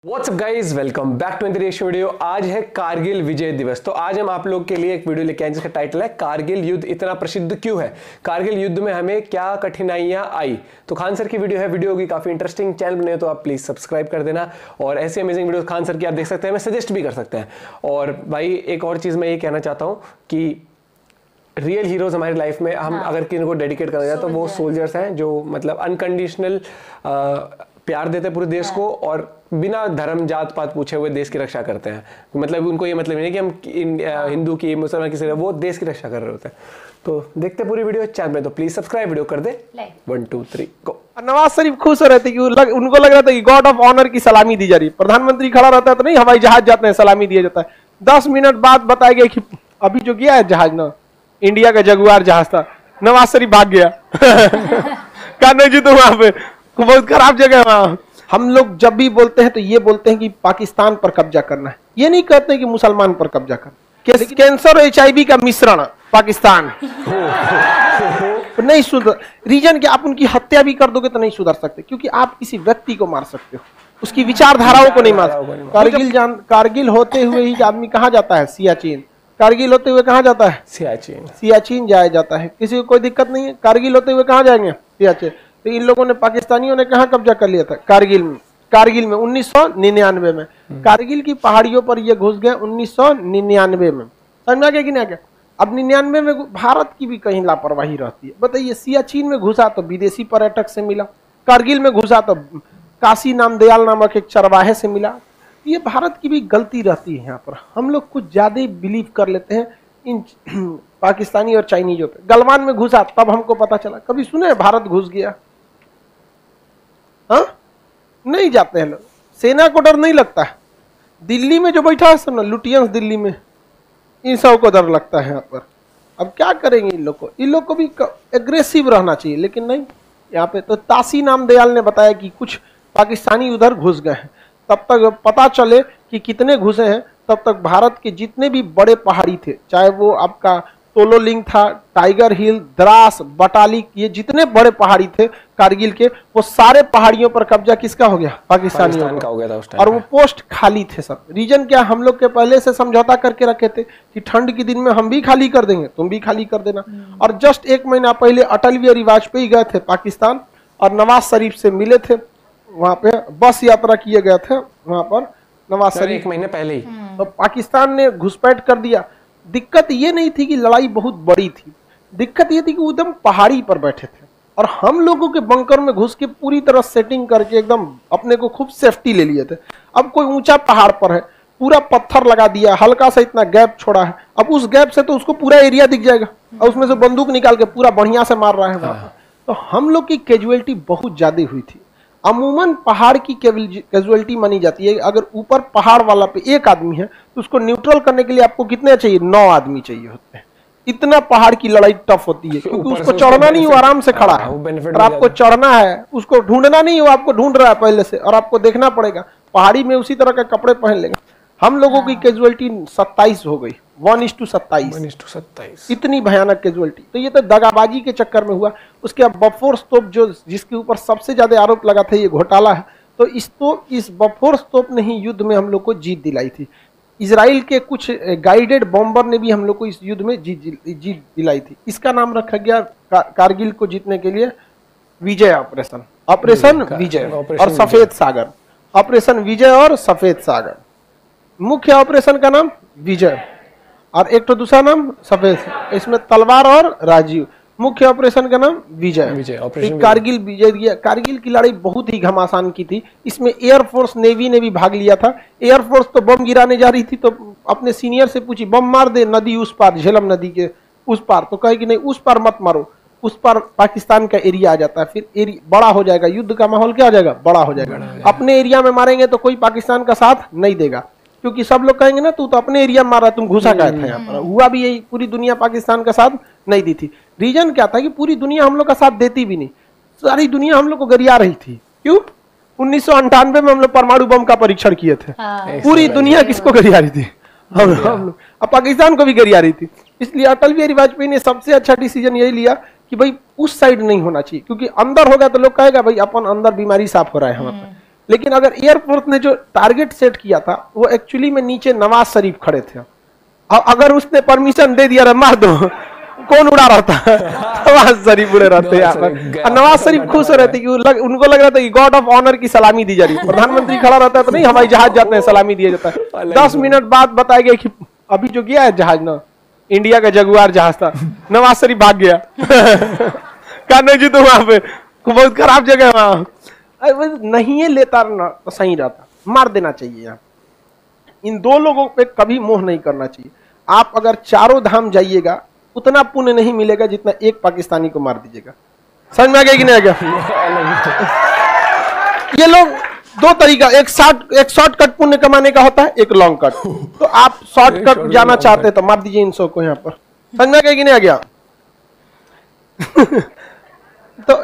WhatsApp guys, welcome back to interesting video. आज है कारगिल विजय दिवस। तो आज हम आप लोग के लिए एक वीडियो लेके आए जिसका टाइटल है कारगिल युद्ध इतना प्रसिद्ध क्यों है, कारगिल युद्ध में हमें क्या कठिनाइयां आई। तो खान सर की वीडियो है, वीडियो होगी काफी इंटरेस्टिंग। चैनल बने तो आप प्लीज सब्सक्राइब कर देना और ऐसे अमेजिंग वीडियो खान सर की आप देख सकते हैं, मैं सजेस्ट भी कर सकते हैं। और भाई एक और चीज मैं ये कहना चाहता हूँ कि रियल हीरोज हमारी लाइफ में हम अगर किसी को डेडिकेट करना चाहते तो वो सोल्जर्स हैं जो मतलब अनकंडीशनल प्यार देते हैं पूरे देश को और बिना धर्म जात पात पूछे हुए देश की रक्षा करते हैं। मतलब उनको ये मतलब नहीं कि हम हिंदू की मुसलमान किसी, वो देश की रक्षा कर रहे होते हैं। तो देखते पूरी वीडियो चैनल में, तो प्लीज सब्सक्राइब वीडियो कर दे। 1 2 3 गो। नवाज शरीफ खुश हो रहे थे कि उनको लग रहा था कि गॉड ऑफ ऑनर की सलामी दी जा रही है। प्रधानमंत्री खड़ा रहता है तो नहीं, हवाई जहाज जाते हैं सलामी दिया जाता है। 10 मिनट बाद बताया गया कि अभी जो गया है जहाज ना, इंडिया का जगुआर जहाज था, नवाज शरीफ भाग गया। कहा नहीं जी, तो वहां पे बहुत खराब जगह है वहां। हम लोग जब भी बोलते हैं तो ये बोलते हैं कि पाकिस्तान पर कब्जा करना है, ये नहीं कहते हैं कि मुसलमान पर कब्जा करना। कैंसर और HIV का मिश्रण पाकिस्तान नहीं सुधर। रीजन कि आप उनकी हत्या भी कर दोगे तो नहीं सुधर सकते, क्योंकि आप किसी व्यक्ति को मार सकते हो, उसकी विचारधाराओं को नहीं मार सकते। कारगिल होते हुए ही आदमी कहाँ जाता है? सियाचिन। कारगिल होते हुए कहाँ जाता है? सियाचिन जाया जाता है, किसी को कोई दिक्कत नहीं है। कारगिल होते हुए कहाँ जाएंगे? सियाचिन। तो इन लोगों ने, पाकिस्तानियों ने कहाँ कब्जा कर लिया था? कारगिल में। 1999 में कारगिल की पहाड़ियों पर ये घुस गए 1999 में। समझ में आ गया कि नहीं आ गया? अब 99 में भारत की भी कहीं लापरवाही रहती है। बताइए, सियाचिन में घुसा तो विदेशी पर्यटक से मिला, कारगिल में घुसा तो काशी नामदयाल नामक एक चरवाहे से मिला। ये भारत की भी गलती रहती है। यहाँ पर हम लोग कुछ ज्यादा बिलीव कर लेते हैं इन पाकिस्तानी और चाइनीजों पे। गलवान में घुसा तब हमको पता चला। कभी सुने भारत घुस गया? हाँ, नहीं जाते हैं लोग, सेना को डर नहीं लगता है। दिल्ली में जो बैठा है सब ना लुटियंस, दिल्ली में इन सब को डर लगता है यहाँ पर। अब क्या करेंगे इन लोग को? इन लोग को भी एग्रेसिव रहना चाहिए, लेकिन नहीं। यहाँ पे तो तासी नामदयाल ने बताया कि कुछ पाकिस्तानी उधर घुस गए हैं। तब तक पता चले कि कितने घुसे हैं, तब तक भारत के जितने भी बड़े पहाड़ी थे, चाहे वो आपका तोलोलिंग था, टाइगर हिल, द्रास, बटालिक, ये जितने बड़े पहाड़ी थे कारगिल के, वो सारे पहाड़ियों पर कब्जा किसका हो गया? पाकिस्तानियों का हो गया था उस टाइम। और वो पोस्ट खाली थे सब। रीजन क्या? हम लोग के पहले से समझौता करके रखे थे कि ठंड के दिन में हम भी खाली कर देंगे, तुम भी खाली कर देना। और जस्ट 1 महीना पहले अटल बिहारी वाजपेयी गए थे पाकिस्तान और नवाज शरीफ से मिले थे। वहां पे बस यात्रा किए गए थे वहां पर नवाज शरीफ 1 महीने पहले ही। तो पाकिस्तान ने घुसपैठ कर दिया। दिक्कत ये नहीं थी कि लड़ाई बहुत बड़ी थी, दिक्कत ये थी कि एकदम पहाड़ी पर बैठे थे और हम लोगों के बंकर में घुस के पूरी तरह सेटिंग करके एकदम अपने को खूब सेफ्टी ले लिए थे। अब कोई ऊंचा पहाड़ पर है, पूरा पत्थर लगा दिया, हल्का सा इतना गैप छोड़ा है, अब उस गैप से तो उसको पूरा एरिया दिख जाएगा और उसमें से बंदूक निकाल के पूरा बढ़िया से मार रहा है वहां पर। तो हम लोग की कैजुअलिटी बहुत ज्यादा हुई थी। अमूमन पहाड़ की कैजुअलिटी मानी जाती है, अगर ऊपर पहाड़ वाला पे 1 आदमी है तो उसको न्यूट्रल करने के लिए आपको कितने चाहिए? 9 आदमी चाहिए होते हैं। इतना पहाड़ की लड़ाई टफ होती है, क्योंकि उसको चढ़ना नहीं हो, आराम से खड़ा है, और आपको चढ़ना है, उसको ढूंढना नहीं हो, आपको ढूंढ रहा है पहले से, और आपको देखना पड़ेगा। पहाड़ी में उसी तरह के कपड़े पहन लेगा। हम लोगों की कैजुअलिटी 27 हो गई, 1:27। इतनी भयानक कैजुअलिटी। तो ये तो दगाबाजी के चक्कर में हुआ। उसके बाद बफोर्स तोप, जो जिसके ऊपर सबसे ज्यादा आरोप लगा था ये घोटाला है, तो इस बफोर्स तोप ने ही युद्ध में हम लोग को जीत दिलाई थी। इजराइल के कुछ गाइडेड बॉम्बर ने भी हम लोग को इस युद्ध में जीत दिलाई थी। इसका नाम रखा गया कारगिल को जीतने के लिए विजय ऑपरेशन। ऑपरेशन विजय और सफेद सागर। ऑपरेशन विजय और सफेद सागर। मुख्य ऑपरेशन का नाम विजय और एक तो दूसरा नाम सफेद। इसमें तलवार और राजीव। मुख्य ऑपरेशन का नाम विजय। कारगिल विजय। कारगिल की लड़ाई बहुत ही घमासान की थी। इसमें एयरफोर्स, नेवी ने भी भाग लिया था। एयरफोर्स तो बम गिराने जा रही थी तो अपने सीनियर से पूछी, बम मार दे नदी उस पार, झेलम नदी के उस पार। तो कहे कि नहीं, उस पार मत मारो, उस पार पाकिस्तान का एरिया आ जाता है, फिर एरिया बड़ा हो जाएगा, युद्ध का माहौल क्या हो जाएगा? बड़ा हो जाएगा। अपने एरिया में मारेंगे तो कोई पाकिस्तान का साथ नहीं देगा, क्योंकि सब लोग कहेंगे ना, तू तो अपने एरिया में मारा, तुम घुसा गए थे यहाँ पर। हुआ भी यही, पूरी दुनिया पाकिस्तान का साथ नहीं दी थी। रीजन क्या था कि पूरी दुनिया हम लोग का साथ देती भी नहीं, सारी दुनिया हम लोग को गरिया रही थी। क्यों? 1998 में हम लोग परमाणु बम का परीक्षण किए थे। पूरी दुनिया किसको गरिया रही थी? हम लोग। अब पाकिस्तान को भी गरिया रही थी। इसलिए अटल बिहारी वाजपेयी ने सबसे अच्छा डिसीजन यही लिया कि भाई उस साइड नहीं होना चाहिए, क्योंकि अंदर होगा तो लोग कहेगा भाई अपन अंदर बीमारी साफ हो रहा है हमारे। लेकिन अगर एयरफोर्स ने जो टारगेट सेट किया था वो एक्चुअली में नीचे नवाज शरीफ खड़े थे, और अगर उसने परमिशन दे दिया मार दो, कौन उड़ा रहा था? नवाज शरीफ उड़े रहते यहाँ पर। नवाज शरीफ खुश रहते कि उनको लग रहा था कि गॉड ऑफ ऑनर की सलामी दी जा रही है। प्रधानमंत्री खड़ा रहता है तो नहीं, हवाई जहाज जाते हैं सलामी दिया जाता है। 10 मिनट बाद बताया गया कि अभी जो गया है जहाज ना, इंडिया का जगुआर जहाज था, नवाज शरीफ भाग गया। कहा नहीं जी, तो वहां पे बहुत खराब जगह है वहां, नहीं है लेता ना तो सही रहता, मार देना चाहिए। यहाँ इन दो लोगों पे कभी मोह नहीं करना चाहिए। आप अगर चारों धाम जाइएगा उतना पुण्य नहीं मिलेगा जितना एक पाकिस्तानी को मार दीजिएगा। समझ में आ गया कि नहीं आ गया? ये लोग दो तरीका, एक शॉर्टकट पुण्य कमाने का होता है, एक लॉन्ग कट। तो आप शॉर्टकट जाना चाहते हैं तो मार दीजिए इन सबको यहाँ पर। समझ में आ गया कि नहीं आ गया? तो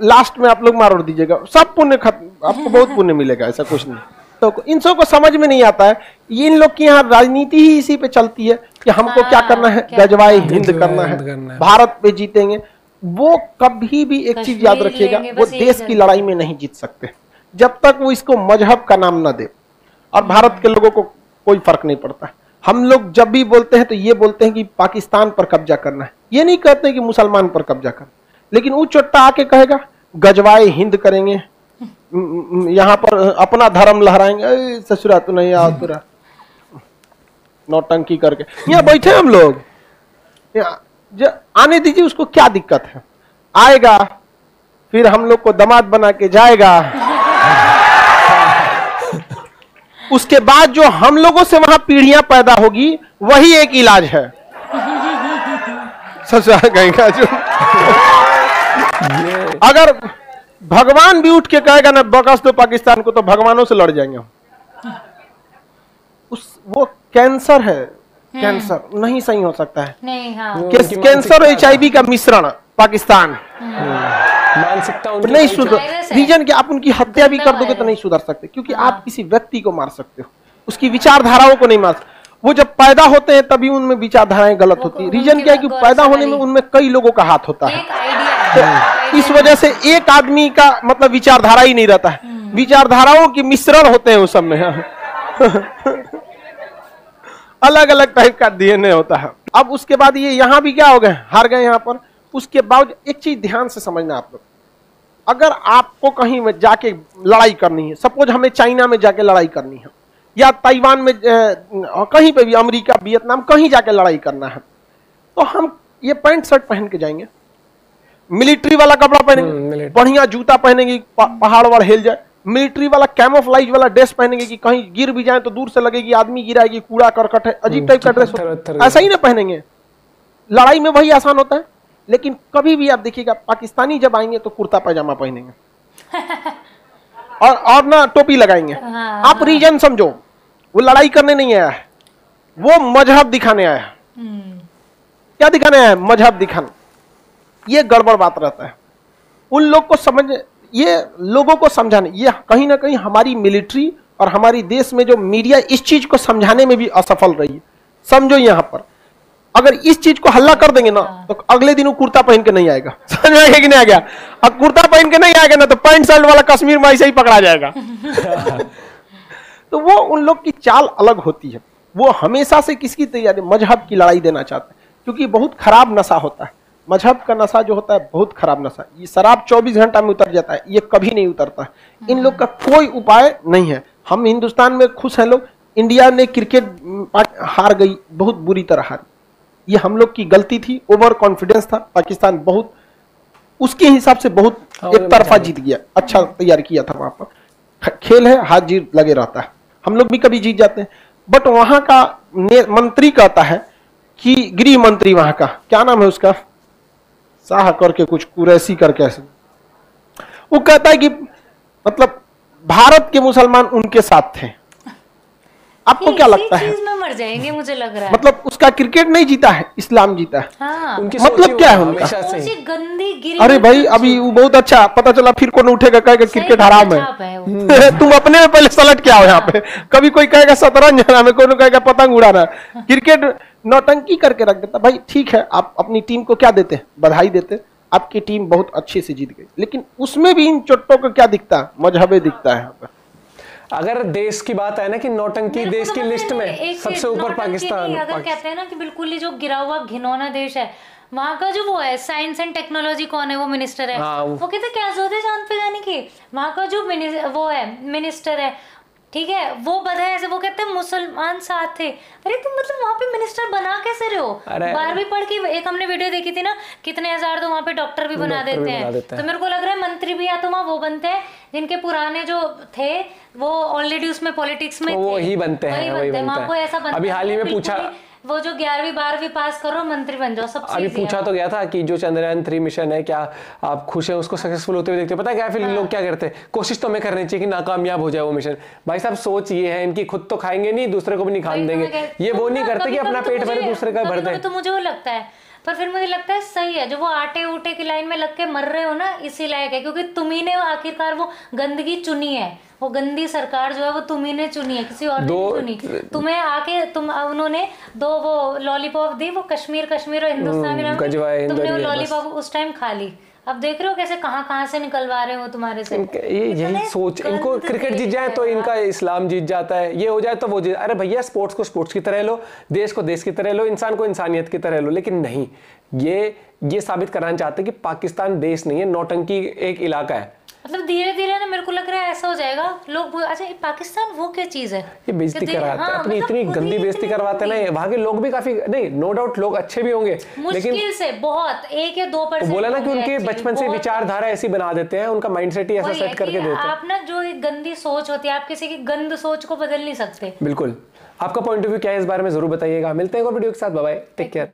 लास्ट में आप लोग मार उड़ दीजिएगा, सब पुण्य खत्म, आपको बहुत पुण्य मिलेगा, ऐसा कुछ नहीं। तो इन सब को समझ में नहीं आता है। ये इन लोग की यहाँ राजनीति ही इसी पे चलती है कि हमको क्या करना है, गजवाए हिंद करना है, भारत पे जीतेंगे। वो कभी भी एक चीज याद रखिएगा, वो देश की लड़ाई में नहीं जीत सकते जब तक वो इसको मजहब का नाम न दे। और भारत के लोगों को कोई फर्क नहीं पड़ता। हम लोग जब भी बोलते हैं तो ये बोलते हैं कि पाकिस्तान पर कब्जा करना है, ये नहीं कहते कि मुसलमान पर कब्जा करना। लेकिन वो चोट्टा आके कहेगा गजवाए हिंद करेंगे, यहाँ पर अपना धर्म लहराएंगे, ससुरा तो नहीं आओ तुरा, नौटंकी करके यहाँ बैठे हम लोग। आने दीजिए, उसको क्या दिक्कत है? आएगा, फिर हम लोग को दामाद बना के जाएगा। उसके बाद जो हम लोगों से वहां पीढ़ियां पैदा होगी वही एक इलाज है। ससुरा कहेगा जो अगर भगवान भी उठ के कहेगा ना बकस दो पाकिस्तान को, तो भगवानों से लड़ जाएंगे हम। वो कैंसर है, कैंसर नहीं सही हो सकता है। नहीं, हाँ। कैंसर और HIV का मिश्रण पाकिस्तान मानसिकता नहीं सुधर। रीजन कि आप उनकी हत्या भी कर दोगे तो नहीं सुधर सकते, क्योंकि आप किसी व्यक्ति को मार सकते हो, उसकी विचारधाराओं को नहीं मार सकते। वो जब पैदा होते हैं तभी उनमें विचारधाराएं गलत होती है। रीजन क्या है कि पैदा होने में उनमें कई लोगों का हाथ होता है, तो इस वजह से एक आदमी का मतलब विचारधारा ही नहीं रहता है, विचारधाराओं की मिश्रण होते हैं उस सब में। अलग अलग टाइप का DNA होता है। अब उसके बाद ये यहाँ भी क्या हो गए, हार गए यहाँ पर। उसके बाद एक चीज ध्यान से समझना आप लोग, अगर आपको कहीं में जाके लड़ाई करनी है, सपोज हमें चाइना में जाके लड़ाई करनी है, या ताइवान में कहीं पे भी, अमेरिका, वियतनाम, कहीं जाके लड़ाई करना है, तो हम ये पैंट शर्ट पहन के जाएंगे, मिलिट्री वाला कपड़ा पहनेंगे, बढ़िया जूता पहनेंगे, पहाड़ वहाड़ हिल जाए, मिलिट्री वाला कैमोफ्लाइज वाला ड्रेस पहनेंगे कि कहीं गिर भी जाए तो दूर से लगेगी आदमी गिरा है, कि कूड़ा करकट है, अजीब टाइप का ड्रेस, ऐसा ही ना पहनेंगे। लड़ाई में वही आसान होता है। लेकिन कभी भी आप देखिएगा पाकिस्तानी जब आएंगे तो कुर्ता पैजामा पहनेंगे और ना टोपी लगाएंगे। आप रीजन समझो, वो लड़ाई करने नहीं आया है, वो मजहब दिखाने आया है। क्या दिखाने आया है? मजहब दिखाने। ये गड़बड़ बात रहता है। उन लोग को समझ, ये लोगों को समझाने, ये कहीं ना कहीं हमारी मिलिट्री और हमारी देश में जो मीडिया इस चीज को समझाने में भी असफल रही है। समझो यहाँ पर अगर इस चीज को हल्ला कर देंगे ना तो अगले दिन वो कुर्ता पहन के नहीं आएगा। समझ में आएगा कि नहीं आ गया? अब कुर्ता पहन के नहीं आएगा ना तो पैंट शर्ट वाला कश्मीर में ऐसे ही पकड़ा जाएगा। तो वो उन लोग की चाल अलग होती है। वो हमेशा से किसकी तैयारी, मजहब की लड़ाई देना चाहते हैं, क्योंकि बहुत खराब नशा होता है। मजहब का नशा जो होता है बहुत खराब नशा। ये शराब 24 घंटा में उतर जाता है, ये कभी नहीं उतरता है। इन लोग का कोई उपाय नहीं है। हम हिंदुस्तान में खुश हैं लोग। इंडिया ने क्रिकेट हार गई, बहुत बुरी तरह हारी, ये हम लोग की गलती थी, ओवर कॉन्फिडेंस था। पाकिस्तान बहुत उसके हिसाब से बहुत एक तरफा जीत गया, अच्छा तैयार किया था। वहां पर खेल है, हार जीत लगे रहता है। हम लोग भी कभी जीत जाते हैं, बट वहां का मंत्री कहता है कि गृह मंत्री वहां का क्या नाम है उसका, शाह करके कुछ कुरैशी करके ऐसे, वो कहता है कि मतलब भारत के मुसलमान उनके साथ थे। आपको क्या लगता है? चीज में मर जाएंगे मुझे लग रहा है। मतलब उसका क्रिकेट नहीं जीता है, इस्लाम जीता है। हाँ। मतलब क्या है उनका? गंदी गिरी। अरे भाई अभी वो बहुत अच्छा पता चला, फिर कौन उठेगा कहेगा क्रिकेट हराम है। तुम अपने में पहले सलट के आओ यहाँ पे। कभी कोई कहेगा शतरंज हराम है, कोई कहेगा पतंग उड़ाना। क्रिकेट नौटंकी करके रख देता। भाई ठीक है, आप अपनी टीम को क्या देते, बधाई देते, आपकी टीम बहुत अच्छे से जीत गई, लेकिन उसमें भी इन चोटों को क्या दिखता है, मजहबे दिखता है यहाँ पे। अगर देश की बात है ना कि नौटंकी देश की लिस्ट में सबसे ऊपर पाकिस्तान। अगर कहते हैं ना कि बिल्कुल ही जो गिरा हुआ घिनौना देश है, वहाँ का जो वो है साइंस एंड टेक्नोलॉजी कौन है, वो मिनिस्टर है, वो कहते क्या जरूरत है चांद पे जाने की। वहाँ का जो वो है मिनिस्टर है, ठीक है, वो बधा है, वो कहते हैं मुसलमान साथ थे। अरे तुम मतलब वहाँ पे मिनिस्टर बना कैसे रहे हो? 12वीं पढ़ के एक हमने वीडियो देखी थी ना, कितने हजार तो वहाँ पे डॉक्टर भी बना देते हैं। तो मेरे को लग रहा है मंत्री भी या तो वहाँ वो बनते हैं जिनके पुराने जो थे वो ऑलरेडी उसमें पॉलिटिक्स में वो ही बनते हैं, वही बनते हैं। को ऐसा बनता अभी हाल ही में पूछा, वो जो 11वीं 12वीं पास करो मंत्री बन जाओ, सबसे अभी पूछा तो गया था कि जो चंद्रयान 3 मिशन है क्या आप खुश हैं उसको सक्सेसफुल होते हुए देखते हैं? पता है क्या फिर लोग क्या करते हैं, कोशिश तो हमें करनी चाहिए कि नाकामयाब हो जाए वो मिशन। भाई साहब सोच ये है इनकी, खुद तो खाएंगे नहीं, दूसरे को भी नहीं खाने देंगे। ये वो नहीं करते कि अपना पेट भरे दूसरे का भरते हैं। तो मुझे वो लगता है, पर फिर मुझे लगता है सही है जो वो आटे ऊटे की लाइन में लग के मर रहे हो ना, इसी लायक है, क्योंकि तुम्ही ने आखिरकार वो गंदगी चुनी है, वो गंदी सरकार जो है वो तुम्ही ने चुनी है, किसी और ने नहीं चुनी। तुम्हें आके उन्होंने 2 वो लॉलीपॉप दी, वो कश्मीर और हिंदुस्तान, तुमने वो लॉलीपॉप उस टाइम खा ली। अब देख रहे हो कैसे कहां से निकलवा रहे हो तुम्हारे से। यही सोच, इनको क्रिकेट जीत जाए तो इनका इस्लाम जीत जाता है, ये हो जाए तो वो जीत। अरे भैया स्पोर्ट्स को स्पोर्ट्स की तरह लो, देश को देश की तरह लो, इंसान को इंसानियत की तरह लो। लेकिन नहीं, ये साबित कराना चाहते हैं कि पाकिस्तान देश नहीं है, नौटंकी एक इलाका है। मतलब धीरे धीरे ना मेरे को लग रहा है ऐसा हो जाएगा, लोग अच्छा पाकिस्तान वो क्या चीज है, ये बेइज्जती कराते हैं अपनी, इतनी गंदी बेइज्जती करवाते हैं ना। वहाँ के लोग भी काफी, नहीं नो डाउट लोग अच्छे भी होंगे, मुश्किल से बहुत 1 या 2% बोला ना कि उनके बचपन से विचारधारा ऐसी बना देते हैं, उनका माइंडसेट ही ऐसा सेट करके देते हैं। आप ना जो गंदी सोच होती है, आप किसी की गंद सोच को बदल नहीं सकते। बिल्कुल। आपका पॉइंट ऑफ व्यू क्या है इस बारे में जरूर बताइएगा। मिलते हैं एक और वीडियो के साथ, बाय बाय, टेक केयर।